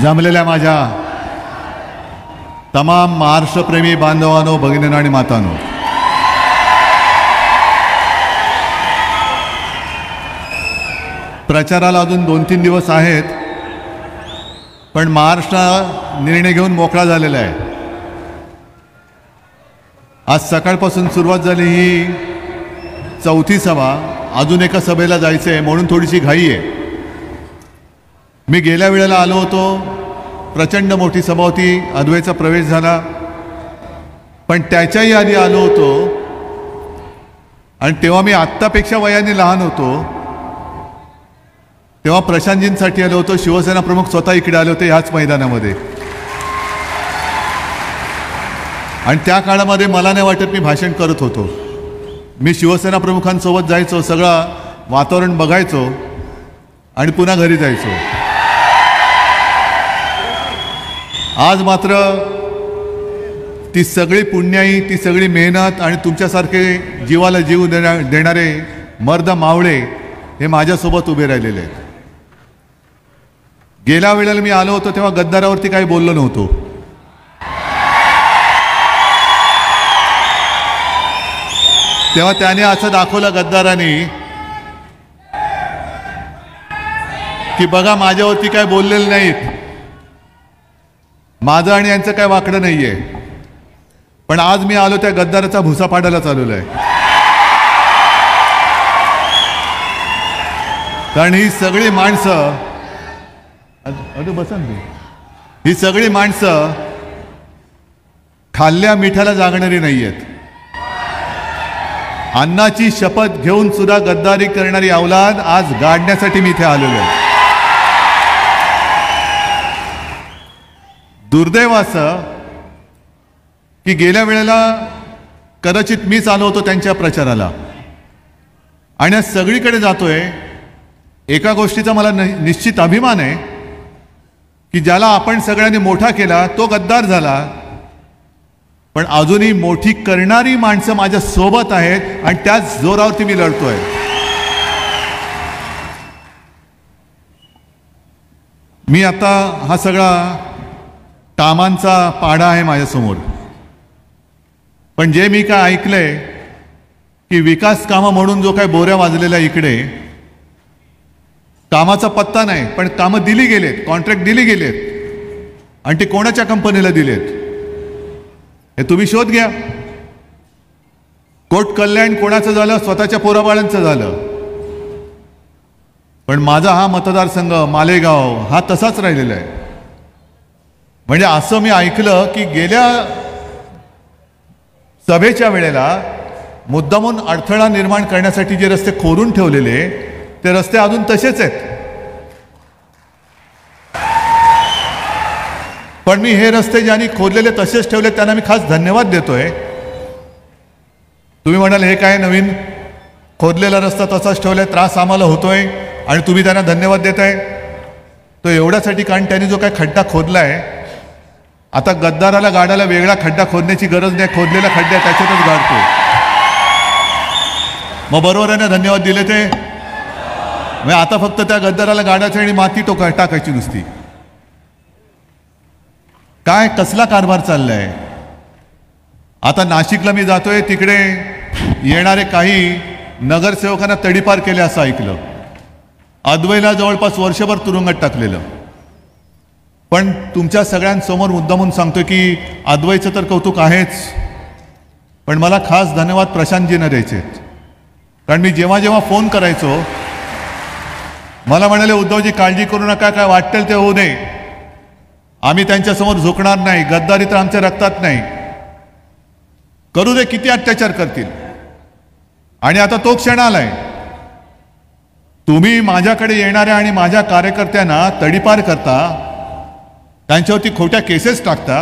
जमलेल्या माझ्या तमाम महाराष्ट्रप्रेमी बांधवांनो, भगिनींनो आणि मातांनो, प्रचाराला अजून 2-3 दिवस आहेत, पण महाराष्ट्र निर्णय घेऊन मोकळा झालेला आहे. आज सकाळपासून सुरुवात झाली ही 4थी सभा. अजून एका सभेला जायचं आहे म्हणून थोडीशी घाई आहे. मी गेल्या वेळेला आलो होतो, प्रचंड मोठी सभा होती, अद्वैचा प्रवेश झाला, पण त्याच्याही आधी आलो होतो आणि तेव्हा मी आत्तापेक्षा वयाने लहान होतो. तेव्हा प्रशांतजींसाठी आलो होतो. शिवसेना प्रमुख स्वतः इकडे आले होते ह्याच मैदानामध्ये. आणि त्या काळामध्ये मला नाही वाटत मी भाषण करत होतो. मी शिवसेना प्रमुखांसोबत जायचो, सगळं वातावरण बघायचो आणि पुन्हा घरी जायचो. आज मात्र ती सगळी पुण्याई, ती सगळी मेहनत आणि तुमच्यासारखे जीवाला जीव देणारे मर्द मावळे हे माझ्यासोबत उभे राहिलेले आहेत. गेल्या वेळेला मी आलो होतो तेव्हा गद्दारावरती काही बोललो नव्हतो. तेव्हा त्याने असं दाखवलं गद्दारांनी की बघा माझ्यावरती काय बोललेलं नाहीत, माझं आणि यांचं काय वाकडं नाहीये. पण आज मी आलो त्या गद्दाराचा भुसा पाडायला चालवला आहे. कारण ही सगळी माणसं, ही सगळी माणसं खाल्ल्या मिठाला जागणारी नाहीयेत. अन्नाची शपथ घेऊन सुद्धा गद्दारी करणारी अवलाद आज गाडण्यासाठी मी इथे आलेलो आहे. दुर्दैव असं की गेल्या वेळेला कदाचित मीच आलो होतो त्यांच्या प्रचाराला आणि आज सगळीकडे जातोय. एका गोष्टीचा मला निश्चित अभिमान आहे की ज्याला आपण सगळ्यांनी मोठा केला तो गद्दार झाला, पण अजूनही मोठी करणारी माणसं माझ्या सोबत आहेत आणि त्याच जोरावरती मी लढतोय. मी आता हा सगळा कामांचा पाढा आहे माझ्यासमोर, पण जे मी काय ऐकलंय की विकास कामं म्हणून जो काय बोऱ्या वाजलेला इकडे, कामाचा पत्ता नाही, पण कामं दिली गेलेत, कॉन्ट्रॅक्ट दिली गेलेत आणि ते कोणाच्या कंपनीला दिलेत हे तुम्ही शोध घ्या. कोट कल्याण कोणाचं झालं? स्वतःच्या पोराबाळांचं झालं. पण माझा हा मतदारसंघ मालेगाव हा तसाच राहिलेला आहे. म्हणजे असं मी ऐकलं की गेल्या सभेच्या वेळेला मुद्दामून अडथळा निर्माण करण्यासाठी जे रस्ते खोदून ठेवलेले ते रस्ते अजून तसेच आहेत. पण मी हे रस्ते ज्यांनी खोदलेले तसेच ठेवले त्यांना मी खास धन्यवाद देतोय. तुम्ही म्हणाल हे काय नवीन खोदलेला रस्ता तसाच ठेवलाय, त्रास आम्हाला होतोय आणि तुम्ही त्यांना धन्यवाद देताय. तो एवढ्यासाठी कारण त्यांनी जो काय खड्डा खोदलाय, आता गद्दाराला गाडायला वेगळा खड्डा खोदण्याची गरज नाही, खोदलेला खड्डा त्याच्यातच गाडतो. मग बरोबर आहे ना, धन्यवाद दिले ते. मग आता फक्त त्या गद्दाराला गाडायचं आणि माती टाकायची नुसती. काय कसला कारभार चाललाय. आता नाशिकला मी जातोय, तिकडे येणारे काही नगरसेवकांना तडीपार केले असं ऐकलं. अद्वैला जवळपास वर्षभर तुरुंगात टाकलेलं. पण तुमच्या सगळ्यांसमोर मुद्दामून सांगतोय की अद्वैचं तर कौतुक आहेच, पण मला खास धन्यवाद प्रशांतजींना द्यायचे. कारण मी जेव्हा जेव्हा फोन करायचो मला म्हणाले उद्धवजी काळजी करू नका, काय वाटेल ते होऊ दे, आम्ही त्यांच्यासमोर झुकणार नाही, गद्दारी तर आमच्या रक्तात नाही, करू दे, किती अत्याचार करतील. आणि आता तो क्षण आलाय. तुम्ही माझ्याकडे येणाऱ्या आणि माझ्या कार्यकर्त्यांना तडीपार करता, त्यांच्यावरती खोट्या केसेस टाकता.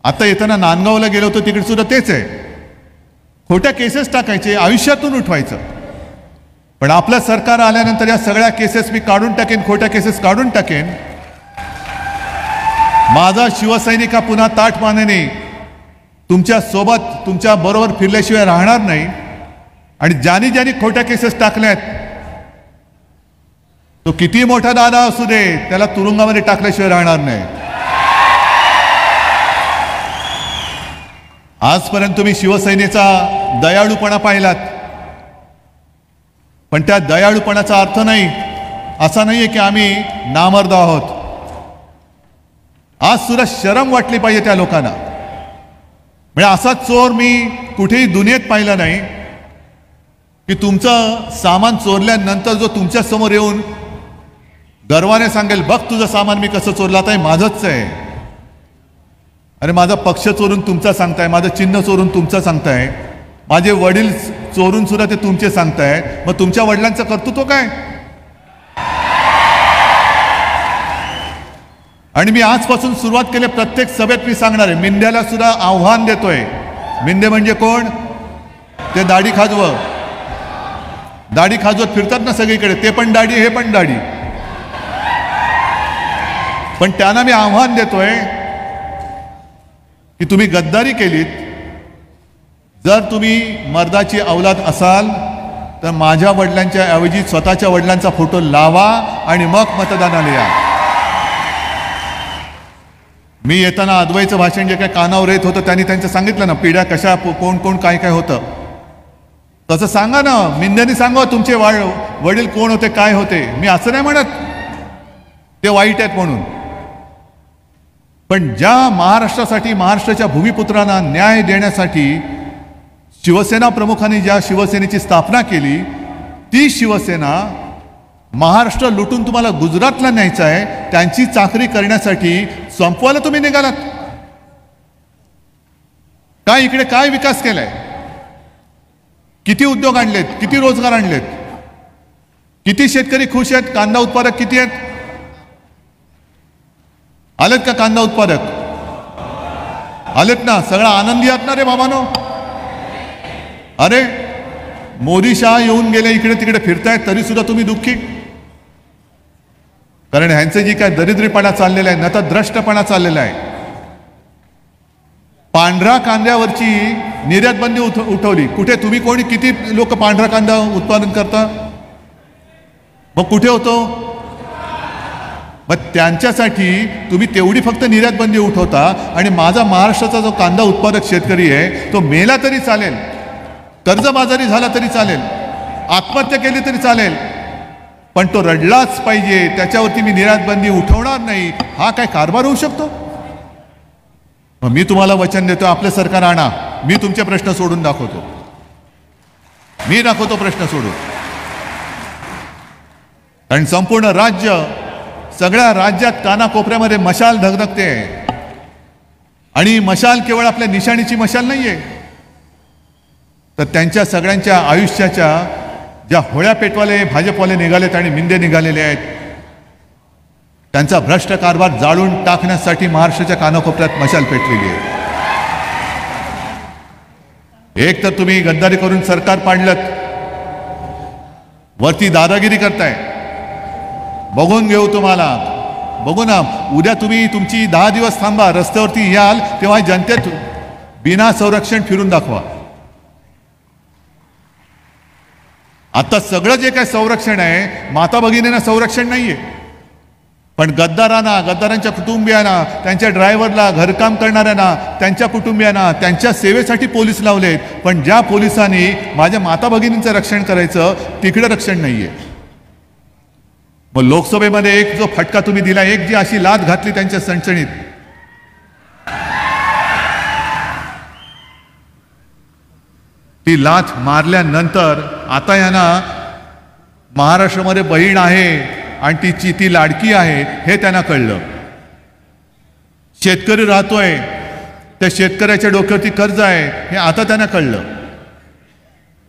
आता येताना नांदगावला गेलो होतो, तिकडे सुद्धा तेच आहे. खोट्या केसेस टाकायचे, आयुष्यातून उठवायचं. पण आपलं सरकार आल्यानंतर या सगळ्या केसेस मी काढून टाकेन, खोट्या केसेस काढून टाकेन. माझा शिवसैनिक हा पुन्हा ताठ मानेने तुमच्या सोबत, तुमच्या बरोबर फिरल्याशिवाय राहणार नाही. आणि ज्यांनी ज्यांनी खोट्या केसेस टाकल्यात तो किती मोठा दादा असू दे, त्याला तुरुंगामध्ये टाकल्याशिवाय राहणार नाही. आजपर्यंत तुम्ही शिवसेनेचा दयाळूपणा पाहिलात, पण त्या दयाळूपणाचा अर्थ नाही असा नाहीये की आम्ही नामर्द आहोत. आज सुद्धा शरम वाटली पाहिजे त्या लोकांना. म्हणजे असा चोर मी कुठेही दुनियेत पाहिला नाही की तुमचं सामान चोरल्यानंतर जो तुमच्या समोर येऊन गर्वाने सांगेल, बघ तुझं सामान मी कसं चोरलं, आता हे माझंच आहे. अरे माझा पक्ष चोरून तुमचा सांगताय, माझं चिन्ह चोरून तुमचं सांगताय, माझे वडील चोरून सुद्धा ते तुमचे सांगताय. मग तुमच्या वडिलांचं कर्तृत्व काय? आणि मी आजपासून सुरुवात केली, प्रत्येक सभेत मी सांगणार आहे, मिंद्याला सुद्धा आव्हान देतोय. मिंदे म्हणजे कोण? ते दाढी खाजवत फिरतात ना सगळीकडे, ते पण दाढी हे पण दाढी. पण त्यांना मी आव्हान देतोय की तुम्ही गद्दारी केलीत. जर तुम्ही मर्दाची औलाद असाल तर माझ्या वडिलांच्या ऐवजी स्वतःच्या वडिलांचा फोटो लावा आणि मग मतदानाला या. मी येताना अद्वैचं भाषण जे काय कानावर येत होतं त्यांनी त्यांचं सांगितलं ना, पिढ्या कशा कोण कोण काय काय होतं, तसं सांगा ना. मिंद्यानी सांगा तुमचे वडील कोण होते, काय होते. मी असं नाही म्हणत ते वाईट आहेत म्हणून, पण ज्या महाराष्ट्रासाठी, महाराष्ट्राच्या भूमिपुत्रांना न्याय देण्यासाठी शिवसेना प्रमुखांनी ज्या शिवसेनेची स्थापना केली, ती शिवसेना महाराष्ट्र लुटून तुम्हाला गुजरातला न्यायचं आहे, त्यांची चाकरी करण्यासाठी संपवायला तुम्ही निघालात. काय इकडे काय विकास केलाय? किती उद्योग आणलेत, किती रोजगार आणलेत, किती शेतकरी खुश आहेत, कांदा उत्पादक किती आहेत? आलेत का कांदा उत्पादक? आलेत ना, सगळा आनंदी आहात ना रे बाबानो. अरे मोदी शहा येऊन गेले, इकडे तिकडे फिरतायत, तरी सुद्धा तुम्ही दुःखी. कारण ह्यांचं जी काय दरिद्रीपणा चाललेला आहे, नतद्रष्टपणा चाललेला आहे. पांढरा कांद्यावरची निर्यात बंदी उठवली. कुठे तुम्ही कोणी किती लोक पांढरा कांदा उत्पादन करता? मग कुठे होतो? मग त्यांच्यासाठी तुम्ही तेवढी फक्त निर्यात बंदी उठवता आणि माझा महाराष्ट्राचा जो कांदा उत्पादक शेतकरी आहे तो मेला तरी चालेल, कर्जबाजारी झाला तरी चालेल, आत्महत्या केली तरी चालेल, पण तो रडलाच पाहिजे, त्याच्यावरती मी निर्यात बंदी उठवणार नाही. हा काय कारभार होऊ शकतो? मग मी तुम्हाला वचन देतो, आपलं सरकार आणा, मी तुमचे प्रश्न सोडून दाखवतो. मी दाखवतो प्रश्न सोडून. कारण संपूर्ण राज्य, सगळ्या राज्यात कानाकोपऱ्यामध्ये मशाल धगधगते. आणि मशाल केवळ आपल्या निशाणीची मशाल नाहीये, तर त्यांच्या सगळ्यांच्या आयुष्याच्या ज्या होळ्या पेटवाले भाजपवाले निघालेत आणि मिंदे निघालेले आहेत, त्यांचा भ्रष्ट कारभार जाळून टाकण्यासाठी महाराष्ट्राच्या कानाकोपऱ्यात मशाल पेटलेली आहे. एक तर तुम्ही गद्दारी करून सरकार पाडलत, वरती दादागिरी करताय. बघून घेऊ तुम्हाला, बघू ना. उद्या तुम्ही तुमची 10 दिवस थांबा, रस्त्यावरती याल तेव्हा जनतेत बिना संरक्षण फिरून दाखवा. आता सगळं जे काय संरक्षण आहे, माता भगिनींना संरक्षण नाहीये, पण गद्दारांना, गद्दारांच्या कुटुंबियांना, त्यांच्या ड्रायव्हरला, घरकाम करणाऱ्यांना, त्यांच्या कुटुंबियांना, त्यांच्या सेवेसाठी पोलीस लावलेत. पण ज्या पोलिसांनी माझ्या माता भगिनींचं रक्षण करायचं, तिकडे रक्षण नाहीये. मग लोकसभेमध्ये एक जो फटका तुम्ही दिला, एक जी अशी लाथ घातली त्यांच्या सणसणीत, ती लाथ मारल्यानंतर आता यांना महाराष्ट्रामध्ये बहीण आहे आणि ती लाडकी आहे हे त्यांना कळलं. शेतकरी राहतोय, त्या शेतकऱ्याच्या डोक्यावरती कर्ज आहे हे आता त्यांना कळलं.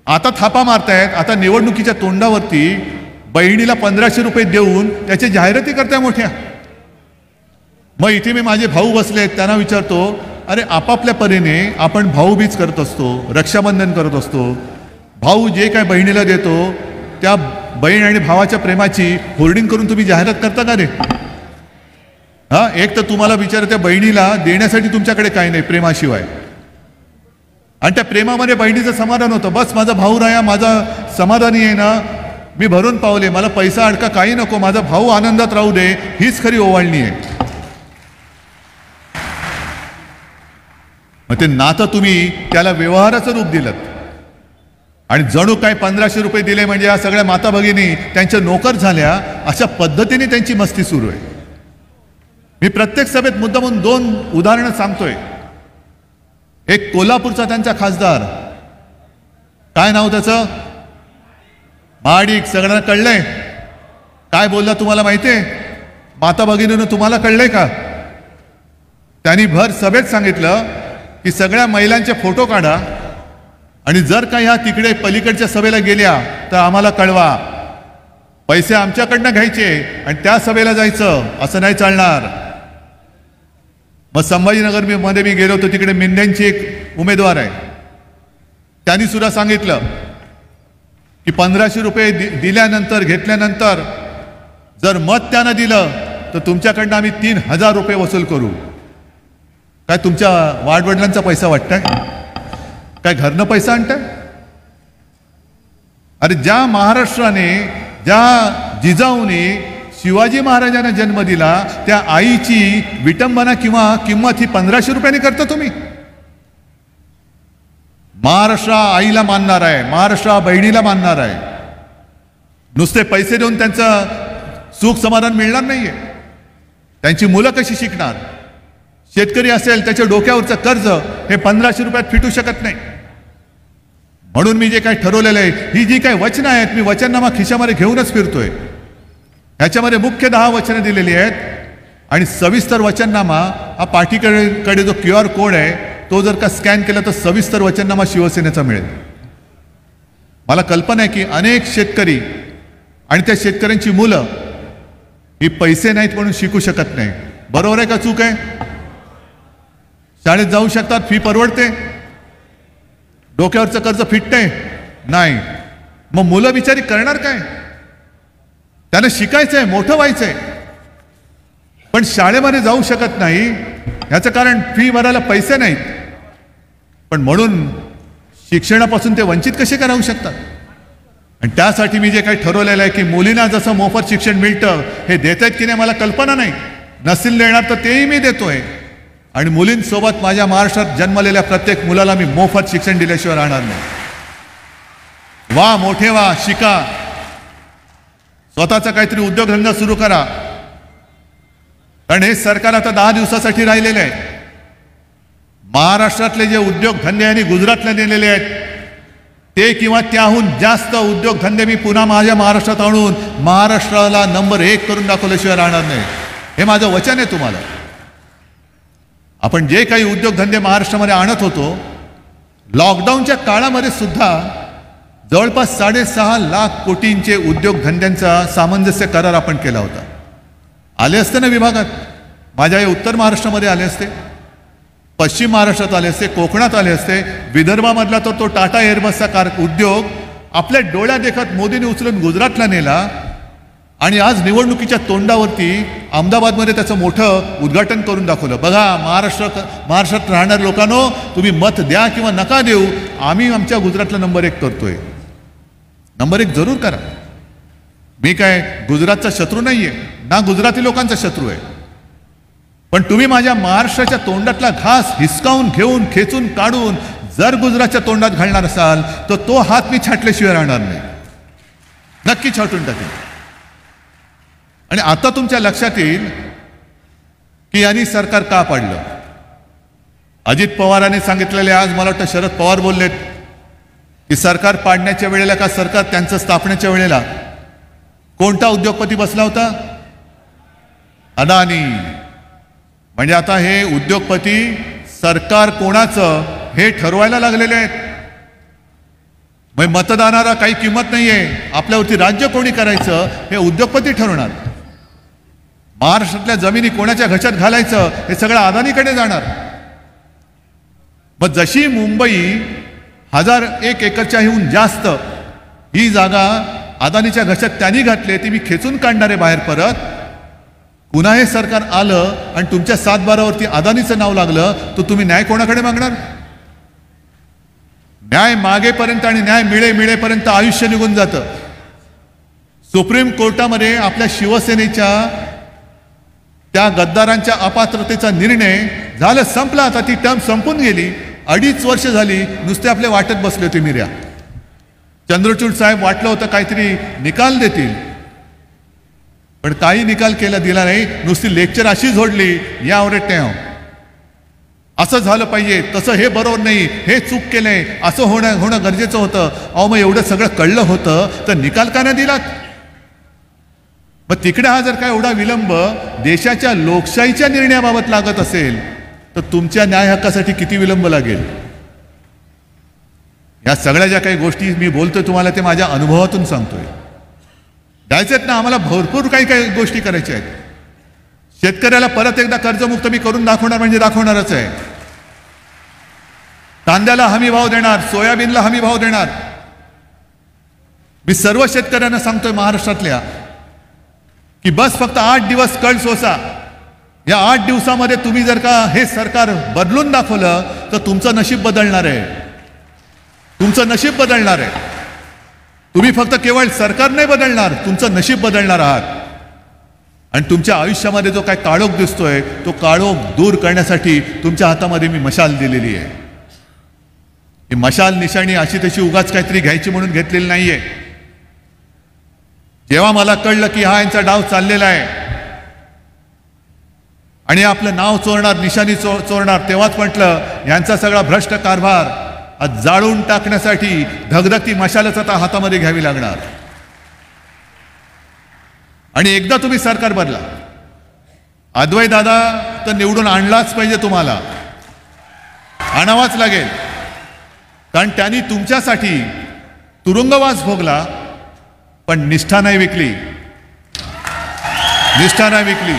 आता थापा मारतायत. आता निवडणुकीच्या तोंडावरती बहिणीला 1500 रुपये देऊन त्याच्या जाहिराती करताय मोठ्या. मग इथे मी माझे भाऊ बसलेत, त्यांना विचारतो, अरे आपापल्या परीने आपण भाऊबीज करत असतो, रक्षाबंधन करत असतो. भाऊ जे काय बहिणीला देतो त्या बहीण आणि भावाच्या प्रेमाची होर्डिंग करून तुम्ही जाहिरात करता का रे? हा, एक तर तुम्हाला विचार त्या बहिणीला देण्यासाठी तुमच्याकडे काही नाही प्रेमाशिवाय, आणि त्या प्रेमामध्ये बहिणीचं समाधान होतं. बस माझा भाऊ राया, माझा समाधानी आहे ना, मी भरून पावले, मला पैसा अडका काही नको, माझा भाऊ आनंदात राहू दे, हीच खरी ओवाळणी आहे. मग ते नातं तुम्ही त्याला व्यवहाराचं रूप दिलं आणि जणू काय 1500 रुपये दिले म्हणजे या सगळ्या माता भगिनी त्यांच्या नोकर झाल्या, अशा पद्धतीने त्यांची मस्ती सुरू आहे. मी प्रत्येक सभेत मुद्दामून 2 उदाहरणं सांगतोय. एक कोल्हापूरचा त्यांचा खासदार, काय नाव त्याचं, महाडिक, सगळ्यांना कळलंय काय बोलला तुम्हाला माहितीये, माता भगिनीनं तुम्हाला कळलंय का? त्यांनी भर सभेत सांगितलं की सगळ्या महिलांचे फोटो काढा आणि जर का ह्या तिकडे पलीकडच्या सभेला गेल्या तर आम्हाला कळवा, पैसे आमच्याकडनं घ्यायचे आणि त्या सभेला जायचं, असं नाही चालणार. मग संभाजीनगर मध्ये मी गेलो होतो, तिकडे मिंद्यांची एक उमेदवार आहे, त्यांनी सुद्धा सांगितलं की 1500 रुपये दिल्यानंतर घेतल्यानंतर जर मत त्यानं दिलं तर तुमच्याकडनं आम्ही 3000 रुपये वसूल करू. काय तुमच्या वाडवडिलांचा पैसा वाटताय काय, घरनं पैसा आणताय? अरे ज्या महाराष्ट्राने, ज्या जिजाऊने शिवाजी महाराजांना जन्म दिला त्या आईची विटंबना किंवा किंमत ही 1500 रुपयांनी करता तुम्ही? महाराष्ट्र आईला मानणार आहे, महाराष्ट्र बहिणीला मानणार आहे. नुसते पैसे देऊन त्यांचं सुख समाधान मिळणार नाहीये. त्यांची मुलं कशी शिकणार? शेतकरी असेल त्याच्या डोक्यावरचं कर्ज हे 1500 रुपयात फिटू शकत नाही. म्हणून मी जे काही ठरवलेलं आहे, ही जी काही वचनं आहेत, मी वचननामा खिशामध्ये घेऊनच फिरतोय. ह्याच्यामध्ये मुख्य 10 वचनं दिलेली आहेत आणि सविस्तर वचननामा हा पाठीकडे जो QR कोड आहे तो जर का स्कॅन केला तर सविस्तर वचननामा शिवसेनेचा मिळेल. मला कल्पना आहे की अनेक शेतकरी आणि त्या शेतकऱ्यांची मुलं ही पैसे नाहीत म्हणून शिकू शकत नाही. बरोबर आहे का चूक आहे? शाळेत जाऊ शकतात, फी परवडते, डोक्यावरचं कर्ज फिटते नाही. मग मुलं बिचारी करणार काय? त्यांना शिकायचंय, मोठं व्हायचंय, पण शाळेमध्ये जाऊ शकत नाही. याचं कारण फी भरायला पैसे नाहीत. पण म्हणून शिक्षणापासून ते वंचित कसे का राहू शकतात? आणि त्यासाठी मी जे काही ठरवलेलं आहे की मुलींना जसं मोफत शिक्षण मिळतं हे देत आहेत की नाही मला कल्पना नाही. नसेल देणार तर तेही मी देतोय. आणि मुलींसोबत माझ्या महाराष्ट्रात जन्मलेल्या प्रत्येक मुलाला मी मोफत शिक्षण दिल्याशिवाय राहणार नाही. वा मोठे वा, शिका, स्वतःचा काहीतरी उद्योगधंदा सुरू करा. कारण हे सरकार आता 10 दिवसासाठी राहिलेले आहे. महाराष्ट्रातले जे उद्योगधंदे आणि गुजरातला नेलेले आहेत ते किंवा त्याहून जास्त उद्योगधंदे मी पुन्हा माझ्या महाराष्ट्रात आणून महाराष्ट्राला नंबर 1 करून दाखवल्याशिवाय राहणार नाही. हे माझं वचन आहे तुम्हाला. आपण जे काही उद्योगधंदे महाराष्ट्रामध्ये आणत होतो, लॉकडाऊनच्या काळामध्ये सुद्धा जवळपास 6.5 लाख कोटींचे उद्योगधंद्यांचा सामंजस्य करार आपण केला होता. आले असते ना विभागात, माझ्या या उत्तर महाराष्ट्रामध्ये आले असते, पश्चिम महाराष्ट्रात आले असते, कोकणात आले असते. विदर्भामधला तो टाटा एअरबसचा उद्योग आपल्या डोळ्या देखत मोदींनी उचलून गुजरातला नेला आणि आज निवडणुकीच्या तोंडावरती अहमदाबादमध्ये त्याचं मोठं उद्घाटन करून दाखवलं. बघा महाराष्ट्रात राहणाऱ्या लोकांनो, तुम्ही मत द्या किंवा नका देऊ, आम्ही आमच्या गुजरातला नंबर 1 करतोय. नंबर 1 जरूर करा. मी काय गुजरातचा शत्रू नाहीये ना गुजराती लोकांचा शत्रू आहे. पण तुम्ही माझ्या महाराष्ट्राच्या तोंडातला घास हिसकावून घेऊन खेचून काढून जर गुजरातच्या तोंडात घालणार असाल तर तो हात मी छाटल्याशिवाय राहणार नाही. नक्की छाटून टाकेल. आणि आता तुमच्या लक्षात येईल की यांनी सरकार का पाडलं. अजित पवारांनी सांगितलेले, आज मला वाटतं शरद पवार बोललेत की सरकार पाडण्याच्या वेळेला का सरकार त्यांचं स्थापनेच्या वेळेला कोणता उद्योगपती बसला होता? अदानी. म्हणजे आता हे उद्योगपती सरकार कोणाचं हे ठरवायला लागलेले आहेत. म्हणजे मतदानाला काही किंमत नाहीये. आपल्यावरती राज्य कोणी करायचं हे उद्योगपती ठरवणार. महाराष्ट्रातल्या जमिनी कोणाच्या घशात घालायचं हे सगळं अदानीकडे जाणार. मग जशी मुंबई 1001 एकरच्याहून जास्त ही जागा अदानीच्या घशात त्यांनी घातली, ती मी खेचून काढणारे बाहेर परत. पुन्हा हे सरकार आलं आणि तुमच्या 7/12वरती अदानीचं नाव लागलं तर तुम्ही न्याय कोणाकडे मागणार? न्याय मागेपर्यंत आणि न्याय मिळेपर्यंत आयुष्य निघून जातं. सुप्रीम कोर्टामध्ये आपल्या शिवसेनेच्या त्या गद्दारांच्या अपात्रतेचा निर्णय झालं, संपला. आता ती टर्म संपून गेली. 2.5 वर्ष झाली नुसते आपले वाटत बसले होते मिऱ्या. चंद्रचूड साहेब वाटलं होतं काहीतरी निकाल देतील, पण काही निकाल दिला नाही. नुसती लेक्चर अशी जोडली, यावर टेव असं झालं पाहिजे, तसं हे बरोबर नाही, हे चूक केलंय, असं होणं गरजेचं होतं. अहो मग एवढं सगळं कळलं होतं तर निकाल का नाही दिलात? मग तिकडे हा जर का एवढा विलंब देशाच्या लोकशाहीच्या निर्णयाबाबत लागत असेल तर तुमच्या न्याय हक्कासाठी किती विलंब लागेल? या सगळ्या ज्या काही गोष्टी मी बोलतोय तुम्हाला ते माझ्या अनुभवातून सांगतोय. द्यायचेत ना आम्हाला, भरपूर काही गोष्टी करायच्या आहेत. शेतकऱ्याला परत एकदा कर्जमुक्त मी करून दाखवणार म्हणजे दाखवणारच आहे. कांद्याला हमी भाव देणार, सोयाबीनला हमी भाव देणार. मी सर्व शेतकऱ्यांना सांगतोय महाराष्ट्रातल्या की बस फक्त 8 दिवस कळ सोसा. या 8 दिवसामध्ये तुम्ही जर का हे सरकार बदलून दाखवलं तर तुमचं नशीब बदलणार आहे. तुमचं नशीब बदलणार आहे. तुम्ही फक्त केवळ सरकार नाही बदलणार, तुमचं नशीब बदलणार आहात. आणि तुमच्या आयुष्यामध्ये जो काय काळोख दिसतोय तो काळोख दूर करण्यासाठी तुमच्या हातामध्ये मी मशाल दिलेली आहे. ही मशाल निशाणी अशी तशी उगाच काहीतरी घ्यायची म्हणून घेतलेली नाहीये. जेव्हा मला कळलं की हा यांचा डाव चाललेला आहे आणि आपलं नाव चोरणार, निशाणी चोरणार, तेव्हाच म्हटलं यांचा सगळा भ्रष्ट कारभार आज जाळून टाकण्यासाठी धगधगती मशालच आता हातामध्ये घ्यावी लागणार. आणि एकदा तुम्ही सरकार बदला, अद्वै दादा तर निवडून आणलाच पाहिजे, तुम्हाला आणावाच लागेल. कारण त्यांनी तुमच्यासाठी तुरुंगवास भोगला पण निष्ठा नाही विकली. निष्ठा नाही विकली.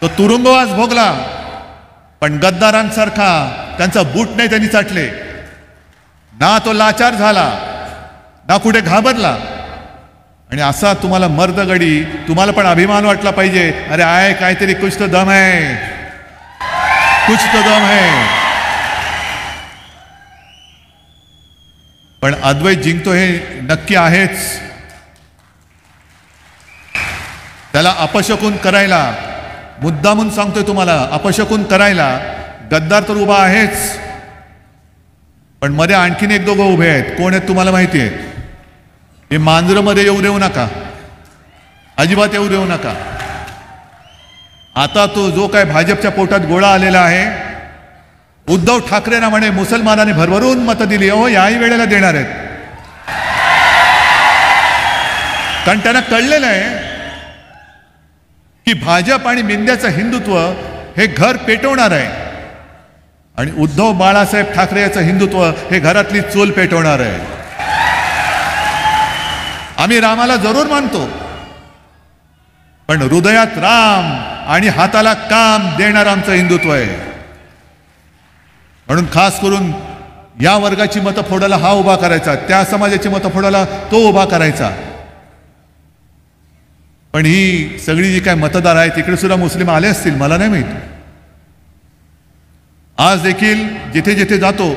तो तुरुंगवास भोगला पण गद्दारांसारखा त्यांचा बूट नाही त्यांनी चाटले. ना तो लाचार झाला ना कुठे घाबरला. आणि असा तुम्हाला मर्दगडी, तुम्हाला पण अभिमान वाटला पाहिजे, अरे आय काहीतरी कुछ तो दम है, कुछ तो दम है. पण अद्वैत जिंकतो हे नक्की आहेच. त्याला अपशकुन करायला, मुद्दामून सांगतोय तुम्हाला, अपशकुन करायला गद्दार तर उभा आहेच, पण मध्ये आणखीन 1-2 उभे आहेत. कोण आहेत तुम्हाला माहिती आहे? हे मांजरमध्ये येऊ देऊ नका, अजिबात येऊ देऊ नका. आता तो जो काय भाजपच्या पोटात गोळा आलेला आहे, उद्धव ठाकरेंना म्हणे मुसलमानांनी भरभरून मतं दिली, हो याही वेळेला देणार आहेत. कारण त्यांना कळलेलं आहे की भाजप आणि मिंद्याचं हिंदुत्व हे घर पेटवणार आहे आणि उद्धव बाळासाहेब ठाकरे याचं हिंदुत्व हे घरातली चूल पेटवणार आहे. आम्ही रामाला जरूर मानतो, पण हृदयात राम आणि हाताला काम देणार आमचं हिंदुत्व आहे. म्हणून खास करून या वर्गाची मतं फोडायला हा उभा करायचा, त्या समाजाची मतं फोडायला तो उभा करायचा. पण ही सगळी जी काय मतदार आहेत तिकडे सुद्धा मुस्लिम आले असतील, मला नाही माहिती. आज देखील जिथे जिथे जातो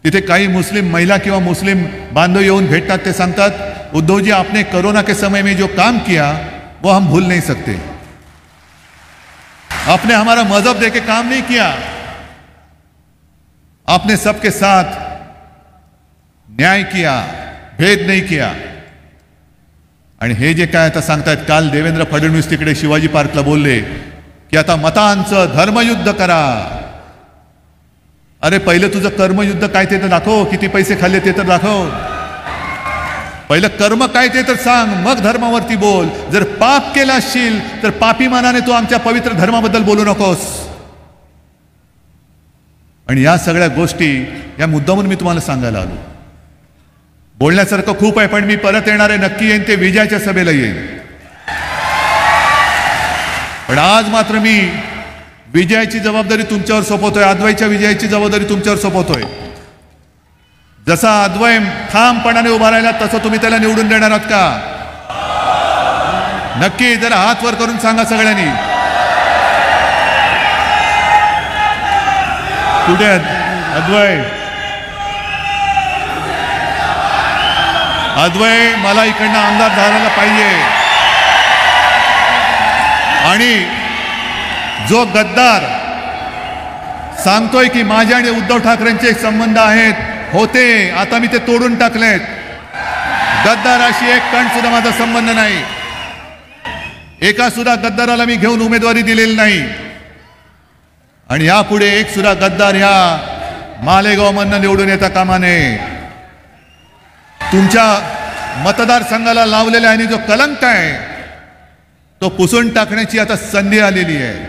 तिथे काही मुस्लिम महिला किंवा मुस्लिम बांधव येऊन भेटतात. ते सांगतात, उद्धव जी आपने कोरोना के समय में जो काम किया वो हम भूल नहीं सकते. आपने हमारा मजहब देके काम नहीं किया, आपने सबके साथ न्याय किया, भेद नहीं किया. आणि हे जे काय आता सांगतायत, काल देवेंद्र फडणवीस तिकडे शिवाजी पार्कला बोलले की आता मतांचं धर्मयुद्ध करा. अरे पहिलं तुझं कर्मयुद्ध काय ते तर दाखव, किती पैसे खाल्ले ते तर दाखव. पहिलं कर्म काय ते तर सांग, मग धर्मावरती बोल. जर पाप केला असशील तर पापी मानाने तू आमच्या पवित्र धर्माबद्दल बोलू नकोस. आणि या सगळ्या गोष्टी या मुद्दामून मी तुम्हाला सांगायला आलो. बोलण्यासारखं खूप आहे, पण मी परत येणार आहे, नक्की येईन, ते विजयाच्या सभेला येईन. पण आज मात्र मी विजयाची जबाबदारी तुमच्यावर सोपवतोय, अद्वैच्या विजयाची जबाबदारी तुमच्यावर सोपवतोय. जसा अद्वै ठामपणाने उभा राहिला तसं तुम्ही त्याला निवडून देणार आहात का? नक्की जरा हात वर करून सांगा सगळ्यांनी. कुठे अद्वै? अद्वै मला इकडनं आमदार झालेला पाहिजे. आणि जो गद्दार सांगतोय की माझे आणि उद्धव ठाकरेंचे संबंध आहेत, होते, आता मी ते तोडून टाकलेत. गद्दाराशी एक कण सुद्धा माझा संबंध नाही. एका सुद्धा गद्दाराला मी घेऊन उमेदवारी दिलेली नाही. आणि यापुढे एक सुद्धा गद्दार ह्या मालेगावमधनं निवडून येता कामा नये. तुमच्या मतदारसंघाला लावलेला आणि जो कलंक आहे तो पुसून टाकण्याची आता संधी आलेली आहे.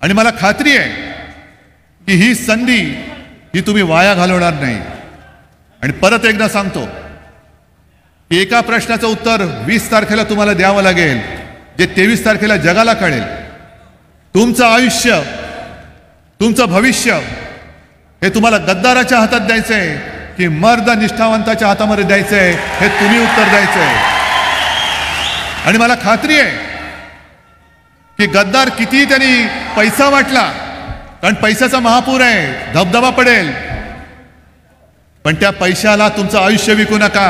आणि मला खात्री आहे की ही संधी ही तुम्ही वाया घालवणार नाही. आणि परत एकदा सांगतो की एका प्रश्नाचं उत्तर 20 तारखेला तुम्हाला द्यावं लागेल, जे 23 तारखेला जगाला कळेल. तुमचं आयुष्य, तुमचं भविष्य हे तुम्हाला गद्दाराच्या हातात द्यायचंय की मर्द निष्ठावंताच्या हातामध्ये द्यायचंय, हे तुम्ही उत्तर द्यायचंय. आणि मला खात्री आहे की गद्दार किती त्यांनी पैसा वाटला, कारण पैशाचा महापूर आहे, धबधबा पडेल, पण त्या पैशाला तुमचं आयुष्य विकू नका.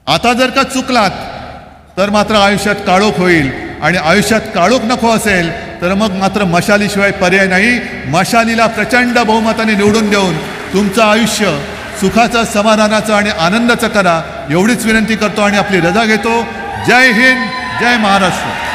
आता जर का चुकलात तर मात्र आयुष्यात काळोख होईल. आणि आयुष्यात काळोख नको असेल तर मग मात्र मशालीशिवाय पर्याय नाही. मशालीला प्रचंड बहुमताने निवडून देऊन तुमचं आयुष्य सुखाचं, समाधानाचं आणि आनंदाचं करा, एवढीच विनंती करतो आणि आपली रजा घेतो. जय हिंद, जय महाराष्ट्र.